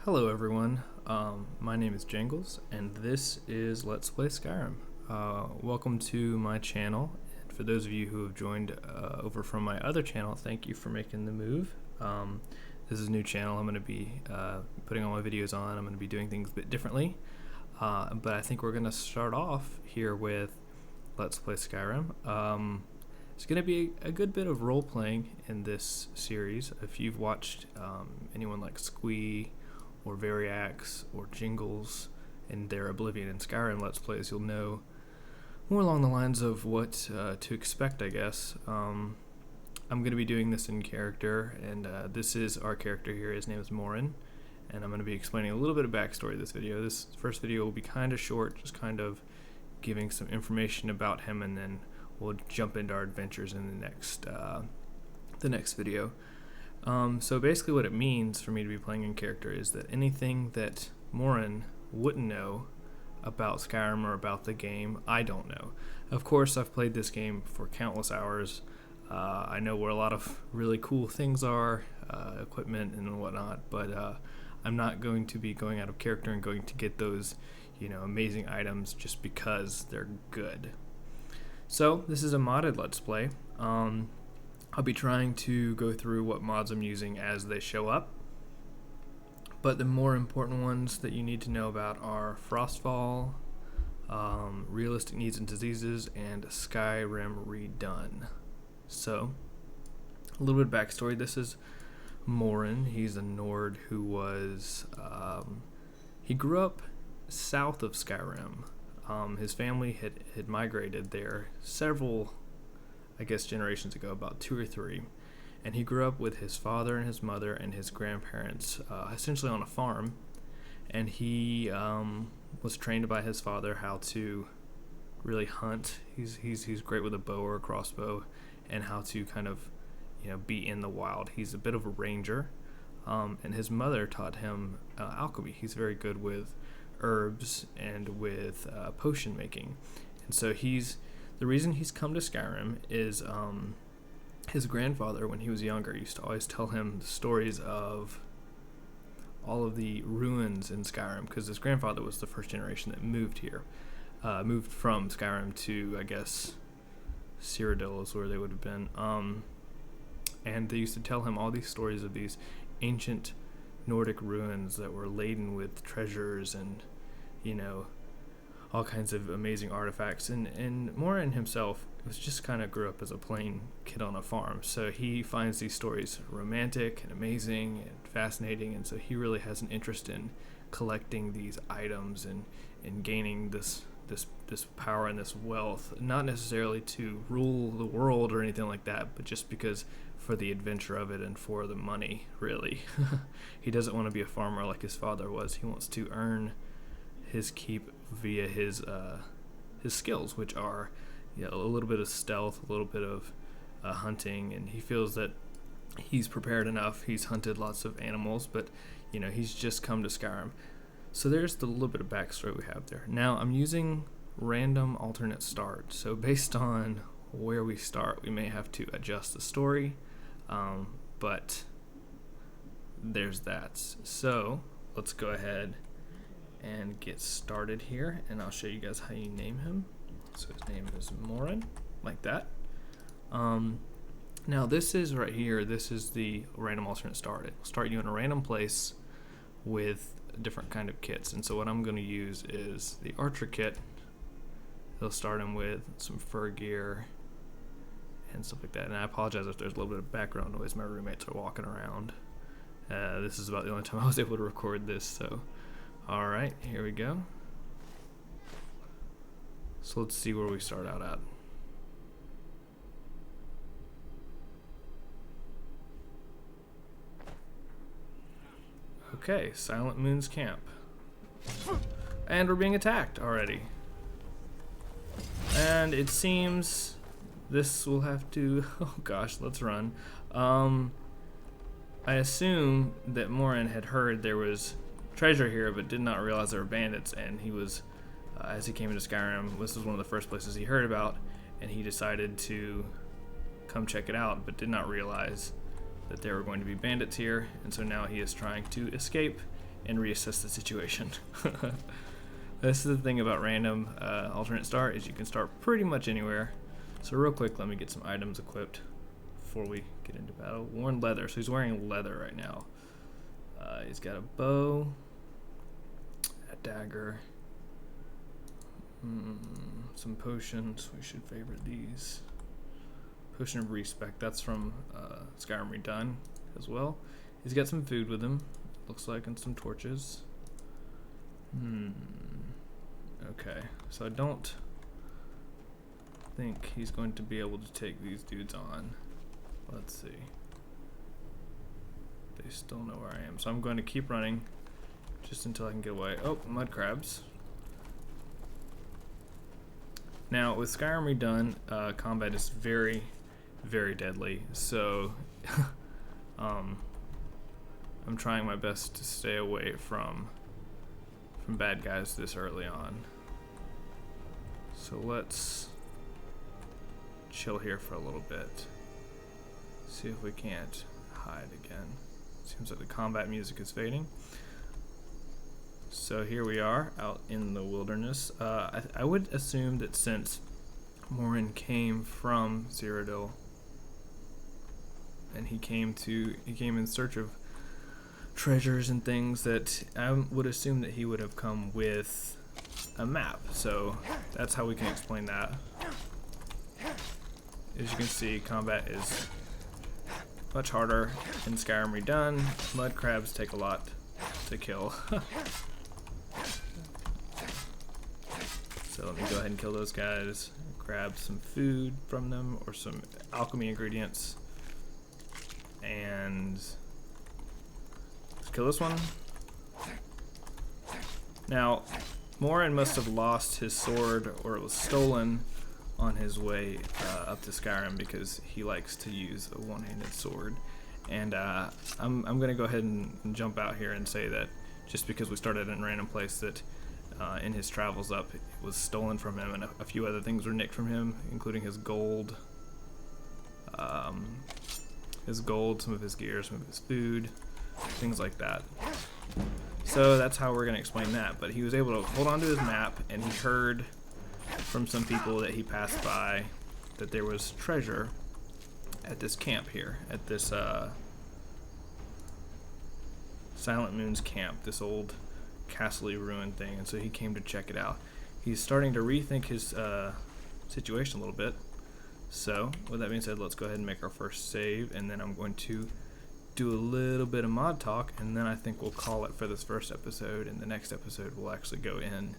Hello everyone, my name is Jangles, and this is Let's Play Skyrim. Welcome to my channel, and for those of you who have joined over from my other channel, thank you for making the move. This is a new channel I'm going to be putting all my videos on. I'm going to be doing things a bit differently, but I think we're going to start off here with Let's Play Skyrim. It's going to be a good bit of role-playing in this series. If you've watched anyone like Squee, or Variax, or Jingles in their Oblivion and Skyrim Let's Plays, you'll know more along the lines of what to expect, I guess. I'm going to be doing this in character, and this is our character here. His name is Morin, and I'm going to be explaining a little bit of backstory of this video. This first video will be kind of short, just kind of giving some information about him, and then we'll jump into our adventures in the next video. So basically what it means for me to be playing in character is that anything that Morin wouldn't know about Skyrim or about the game, I don't know. Of course, I've played this game for countless hours. I know where a lot of really cool things are, equipment and whatnot, but I'm not going to be going out of character and going to get those, amazing items just because they're good. So this is a modded Let's Play. I'll be trying to go through what mods I'm using as they show up, but the more important ones that you need to know about are frostfall, realistic needs and diseases, and Skyrim redone. So a little bit of backstory. This is Morin. He's a Nord who was he grew up south of Skyrim. His family had migrated there several, I guess, generations ago, about 2 or 3, and he grew up with his father and his mother and his grandparents, essentially on a farm, and he was trained by his father how to really hunt. He's great with a bow or a crossbow, and how to kind of be in the wild. He's a bit of a ranger, and his mother taught him alchemy. He's very good with herbs and with potion making, and so the reason he's come to Skyrim is his grandfather, when he was younger, used to always tell him the stories of all of the ruins in Skyrim, because his grandfather was the first generation that moved here, moved from Skyrim to, I guess, Cyrodiil is where they would have been, and they used to tell him all these stories of these ancient Nordic ruins that were laden with treasures and, all kinds of amazing artifacts, and Morin himself was just kind of grew up as a plain kid on a farm, so he finds these stories romantic and amazing and fascinating, and so he really has an interest in collecting these items and gaining this power and this wealth, not necessarily to rule the world or anything like that, but just because for the adventure of it and for the money, really. He doesn't want to be a farmer like his father was. He wants to earn his keep via his skills, which are a little bit of stealth, a little bit of hunting, and he feels that he's prepared enough. He's hunted lots of animals, but he's just come to Skyrim. So there's the little bit of backstory we have there. Now I'm using random alternate start, so based on where we start, we may have to adjust the story, but there's that. So let's go ahead and get started here, and I'll show you guys how you name him. So his name is Morin, like that. Now this is right here, this is the random alternate start. It will start you in a random place with different kind of kits, and so what I'm going to use is the archer kit. They'll start him with some fur gear and stuff like that, and I apologize if there's a little bit of background noise. My roommates are walking around. This is about the only time I was able to record this, so alright, here we go. So let's see where we start out at. Okay, Silent Moon's camp. And we're being attacked already. And it seems this will have to... Oh gosh, let's run. I assume that Morin had heard there was treasure here, but did not realize there were bandits, and he was, as he came into Skyrim, this was one of the first places he heard about, and he decided to come check it out, but did not realize that there were going to be bandits here, and so now he is trying to escape and reassess the situation. This is the thing about random alternate start, is you can start pretty much anywhere. So real quick, let me get some items equipped before we get into battle. Worn leather, so he's wearing leather right now. He's got a bow, a dagger, some potions. We should favorite these. Potion of respect, that's from Skyrim Redone as well. He's got some food with him, looks like, and some torches. Okay, so I don't think he's going to be able to take these dudes on. Let's see. They still know where I am, so I'm going to keep running just until I can get away. Oh, mud crabs. Now, with Skyrim Redone, combat is very, very deadly, so I'm trying my best to stay away from bad guys this early on. So let's chill here for a little bit. See if we can't hide again. Seems like the combat music is fading. So here we are out in the wilderness. I would assume that since Morin came from Cyrodiil and he came in search of treasures and things, that I would assume that he would have come with a map. So that's how we can explain that. As you can see, combat is much harder in Skyrim Redone. Mud crabs take a lot to kill. So let me go ahead and kill those guys, grab some food from them or some alchemy ingredients, and let's kill this one. Now, Morin must have lost his sword, or it was stolen on his way up to Skyrim, because he likes to use a one-handed sword. And I'm going to go ahead and jump out here and say that just because we started in a random place, that in his travels up, it was stolen from him, and a few other things were nicked from him, including his gold, some of his gear, some of his food, things like that. So that's how we're going to explain that. But he was able to hold on to his map, and he heard from some people that he passed by that there was treasure at this camp here, at this Silent Moon's camp, this old castle-y ruined thing, and so he came to check it out. He's starting to rethink his situation a little bit. So with that being said, let's go ahead and make our first save, and then I'm going to do a little bit of mod talk, and then I think we'll call it for this first episode, and the next episode we'll actually go in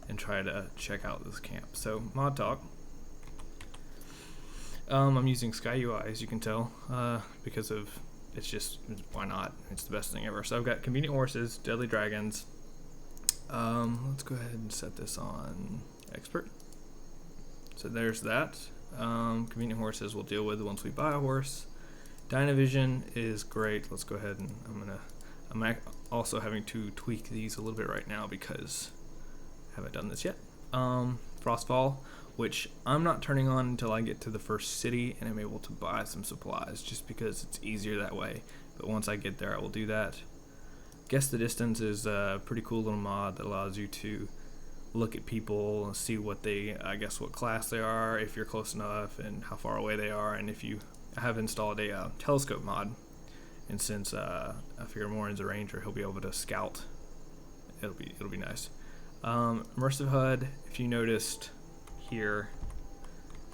and try to check out this camp. So mod talk. I'm using Sky UI, as you can tell, because of why not? It's the best thing ever. So I've got convenient horses, deadly dragons. Let's go ahead and set this on expert. So there's that. Convenient horses we'll deal with once we buy a horse. Dynavision is great. Let's go ahead and I'm also having to tweak these a little bit right now because I haven't done this yet. Frostfall, which I'm not turning on until I get to the first city and I'm able to buy some supplies, just because it's easier that way. But once I get there, I will do that. Guess the Distance is a pretty cool little mod that allows you to look at people and see what class they are, if you're close enough, and how far away they are. And I have installed a telescope mod, and since I figure Morin's a ranger, he'll be able to scout. It'll be nice. Immersive HUD, if you noticed here,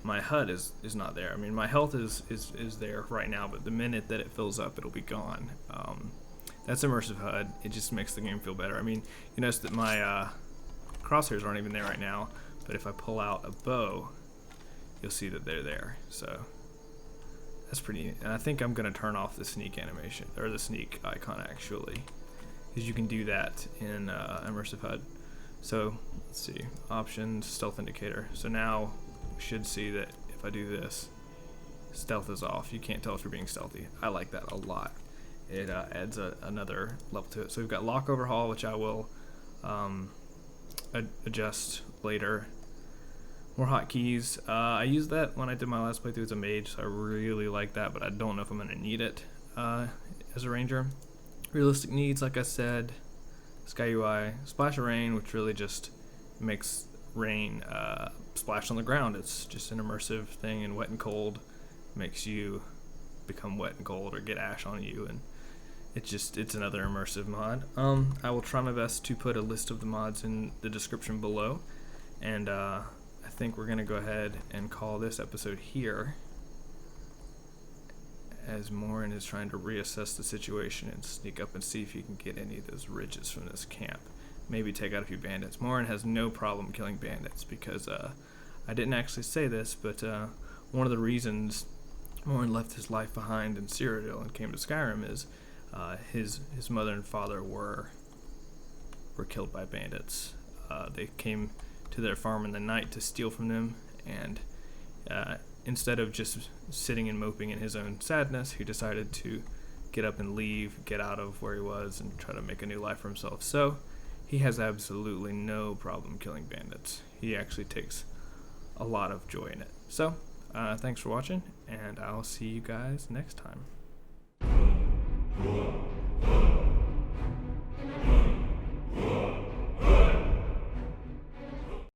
my HUD is not there. I mean, my health is there right now, but the minute that it fills up, it'll be gone. That's immersive HUD. It just makes the game feel better. I mean, you notice that my crosshairs aren't even there right now, but if I pull out a bow, you'll see that they're there. So that's pretty neat. And I think I'm going to turn off the sneak animation, or the sneak icon actually, because you can do that in immersive HUD. So let's see, options, stealth indicator. So now we should see that if I do this, stealth is off. You can't tell if you're being stealthy. I like that a lot. It adds another level to it. So we've got lock overhaul, which I will adjust later. More hotkeys. I used that when I did my last playthrough as a mage, so I really like that, but I don't know if I'm going to need it as a ranger. Realistic needs, like I said. Sky UI Splash of Rain, which really just makes rain splash on the ground. It's just an immersive thing, and Wet and Cold makes you become wet and cold or get ash on you, and it's another immersive mod. I will try my best to put a list of the mods in the description below, and I think we're gonna go ahead and call this episode here, as Morin is trying to reassess the situation and sneak up and see if he can get any of those ridges from this camp. Maybe take out a few bandits. Morin has no problem killing bandits because I didn't actually say this, but one of the reasons Morin left his life behind in Cyrodiil and came to Skyrim is his mother and father were killed by bandits. They came to their farm in the night to steal from them, and instead of just sitting and moping in his own sadness, he decided to get up and leave, get out of where he was, and try to make a new life for himself. So he has absolutely no problem killing bandits. He actually takes a lot of joy in it. So thanks for watching, and I'll see you guys next time.